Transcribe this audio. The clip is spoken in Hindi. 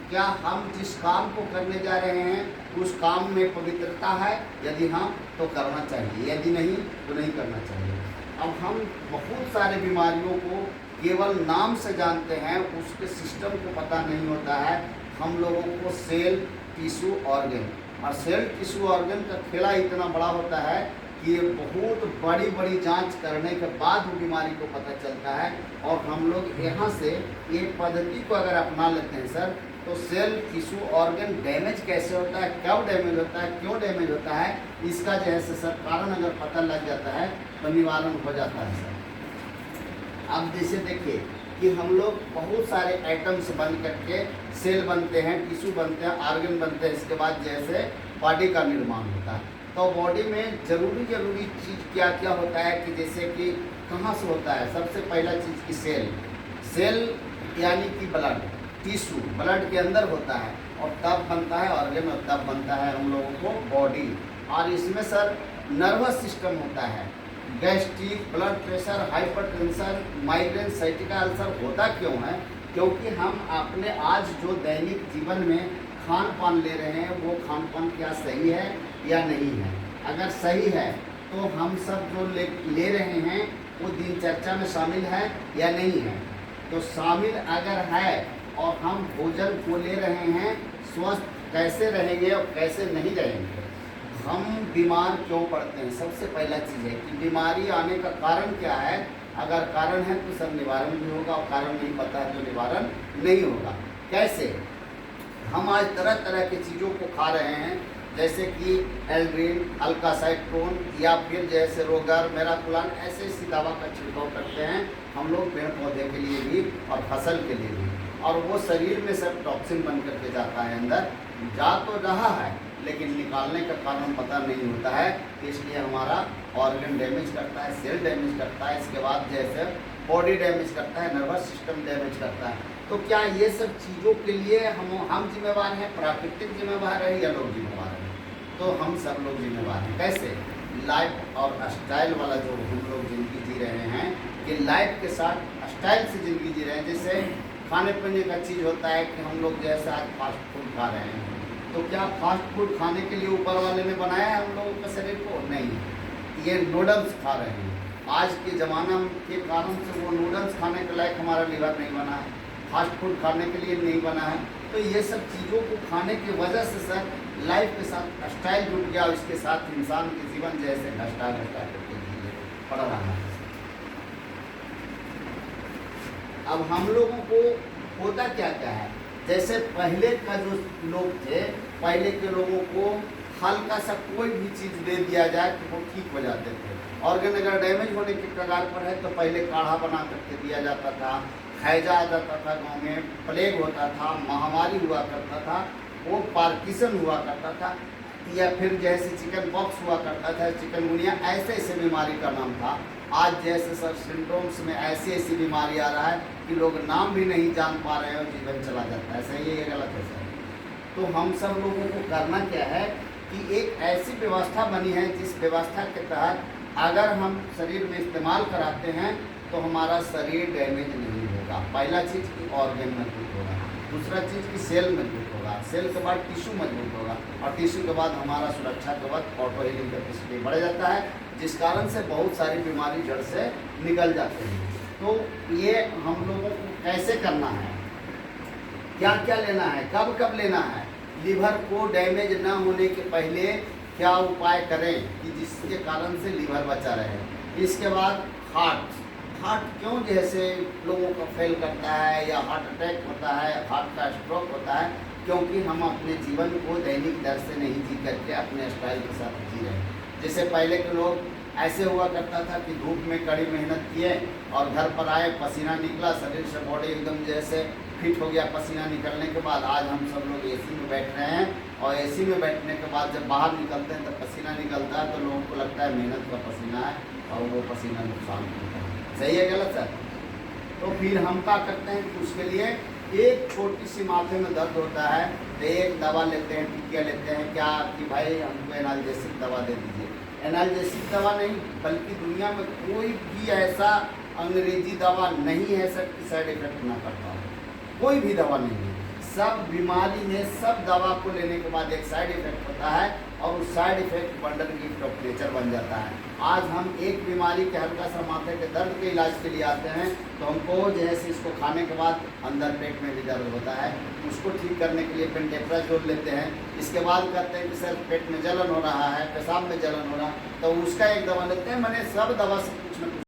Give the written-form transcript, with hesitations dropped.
क्या हम जिस काम को करने जा रहे हैं उस काम में पवित्रता है? यदि हाँ तो करना चाहिए, यदि नहीं तो नहीं करना चाहिए। अब हम बहुत सारे बीमारियों को केवल नाम से जानते हैं, उसके सिस्टम को पता नहीं होता है। हम लोगों को सेल, टिश्यू, ऑर्गन, और सेल, टिश्यू, ऑर्गन का खेला इतना बड़ा होता है कि ये बहुत बड़ी बड़ी जांच करने के बाद वो बीमारी को पता चलता है। और हम लोग यहाँ से ये पद्धति को अगर अपना लेते हैं सर, तो सेल, टिश्यू, ऑर्गन डैमेज कैसे होता है, कब डैमेज होता है, क्यों डैमेज होता है, इसका जो है सर कारण अगर पता लग जाता है तो निवारण हो जाता है सर। अब जैसे देखिए कि हम लोग बहुत सारे आइटम्स बन करके सेल बनते हैं, टिश्यू बनते हैं, ऑर्गन बनते हैं, इसके बाद जैसे बॉडी का निर्माण होता है। तो बॉडी में जरूरी चीज़ क्या क्या होता है कि जैसे कि कहाँ से होता है, सबसे पहला चीज़ की सेल यानी कि ब्लड, टिश्यू ब्लड के अंदर होता है, और तब बनता है ऑर्गन, और तब बनता है हम लोगों को बॉडी। और इसमें सर नर्वस सिस्टम होता है, gastric, blood pressure, hypertension, migraine, sciatica ulcer होता क्यों है? क्योंकि हम अपने आज जो दैनिक जीवन में खान पान ले रहे हैं वो खान पान क्या सही है या नहीं है। अगर सही है तो हम सब जो ले रहे हैं वो दिनचर्या में शामिल है या नहीं है। तो शामिल अगर है और हम भोजन को ले रहे हैं, स्वस्थ कैसे रहेंगे और कैसे नहीं रहेंगे। हम बीमार क्यों पड़ते हैं? सबसे पहला चीज़ है कि बीमारी आने का कारण क्या है। अगर कारण है तो सब निवारण भी होगा, और कारण नहीं पता है तो निवारण नहीं होगा। कैसे? हम आज तरह तरह की चीज़ों को खा रहे हैं, जैसे कि एल्ड्रिन, अल्कासाइट्रोन, या फिर जैसे रोगर, मेराकुलान, ऐसे ऐसी दवा का छिड़काव करते हैं हम लोग पेड़ पौधे के लिए भी और फसल के लिए भी, और वो शरीर में सब टॉक्सिन बन करके जाता है अंदर, जा तो रहा है लेकिन निकालने का कारण पता नहीं होता है। इसलिए हमारा ऑर्गन डैमेज करता है, सेल डैमेज करता है, इसके बाद जैसे बॉडी डैमेज करता है, नर्वस सिस्टम डैमेज करता है। तो क्या ये सब चीज़ों के लिए हम जिम्मेवार हैं, प्राकृतिक जिम्मेवार है या लोग जिम्मेवार हैं? तो हम सब लोग जिम्मेवार हैं। कैसे? लाइफ और स्टाइल वाला जो हम लोग ज़िंदगी जी रहे हैं, कि लाइफ के साथ स्टाइल से ज़िंदगी जी रहे हैं। जैसे खाने पीने का चीज़ होता है कि हम लोग जैसे आज फास्ट फूड खा रहे हैं, तो क्या फास्ट फूड खाने के लिए ऊपर वाले ने बनाया है हम लोगों के शरीर को? नहीं, ये नूडल्स खा रहे हैं। आज के ज़माना के कारण से वो नूडल्स खाने के लायक हमारा लीवर नहीं बना है, फास्ट फूड खाने के लिए नहीं बना है। तो ये सब चीज़ों को खाने की वजह से सर लाइफ के साथ स्टाइल जुट गया, और इसके साथ इंसान के जीवन जैसे घटा करके जीने पड़ रहा है। अब हम लोगों को होता क्या क्या है, जैसे पहले का जो लोग थे, पहले के लोगों को हल्का सा कोई भी चीज़ दे दिया जाए तो वो ठीक हो जाते थे। ऑर्गन अगर डैमेज होने के कगार पर है तो पहले काढ़ा बना करके दिया जाता था, हैजा आ जाता था, गाँव में प्लेग होता था, महामारी हुआ करता था, वो पार्किसन हुआ करता था, या फिर जैसे चिकन पॉक्स हुआ करता था, चिकनगुनिया, ऐसे ऐसे बीमारी का नाम था। आज जैसे सर सिंड्रोम्स में ऐसी ऐसी बीमारी आ रहा है कि लोग नाम भी नहीं जान पा रहे हैं और जीवन चला जाता है। सही है ये गलत है सर? तो हम सब लोगों को करना क्या है कि एक ऐसी व्यवस्था बनी है जिस व्यवस्था के तहत अगर हम शरीर में इस्तेमाल कराते हैं तो हमारा शरीर डैमेज नहीं होगा। पहला चीज़ की ऑर्गन मजबूत होगा, दूसरा चीज़ की सेल मजबूत होगा, सेल के बाद टिश्यू मजबूत होगा, और टिश्यू के बाद हमारा सुरक्षा कवच ऑटो हीलिंग कैपेसिटी बढ़ जाता है, जिस कारण से बहुत सारी बीमारी जड़ से निकल जाते हैं। तो ये हम लोगों को कैसे करना है, क्या क्या लेना है, कब कब लेना है, लीवर को डैमेज ना होने के पहले क्या उपाय करें कि जिसके कारण से लीवर बचा रहे। इसके बाद हार्ट क्यों जैसे लोगों का फेल करता है या हार्ट अटैक होता है, हार्ट का स्ट्रोक होता है, क्योंकि हम अपने जीवन को दैनिक दर से नहीं जी करके अपने स्टाइल के साथ जी रहे हैं। जैसे पहले के लोग ऐसे हुआ करता था कि धूप में कड़ी मेहनत किए और घर पर आए, पसीना निकला, शरीर से बॉडी एकदम जैसे फिट हो गया पसीना निकलने के बाद। आज हम सब लोग एसी में बैठ रहे हैं, और एसी में बैठने के बाद जब बाहर निकलते हैं तब पसीना निकलता है तो लोगों को लगता है मेहनत का पसीना है, और वो पसीना नुकसान करता है। सही है गलत सर? तो फिर हम क्या करते हैं कि उसके लिए एक छोटी सी माथे में दर्द होता है तो एक दवा लेते हैं, टिकिया लेते हैं, क्या कि भाई हमको एनाल्जेसिक दवा दे दीजिए। एनाल्जेसिक दवा नहीं, बल्कि दुनिया में कोई भी ऐसा अंग्रेजी दवा नहीं है सर कि साइड इफेक्ट ना करता हो, कोई भी दवा नहीं है। सब बीमारी में सब दवा को लेने के बाद एक साइड इफेक्ट होता है और उस side effect bundle gift of nature बन जाता है। आज हम एक बीमारी के हल्का सा माथे के दर्द के इलाज के लिए आते हैं तो हमको जैसे इसको खाने के बाद अंदर पेट में भी दर्द होता है, उसको ठीक करने के लिए पेंटेप्राजोल लेते हैं। इसके बाद कहते हैं कि सर पेट में जलन हो रहा है, पेशाब में जलन हो रहा है, तो उसका एक दवा लेते हैं। मैंने सब दवा से कुछ न कुछ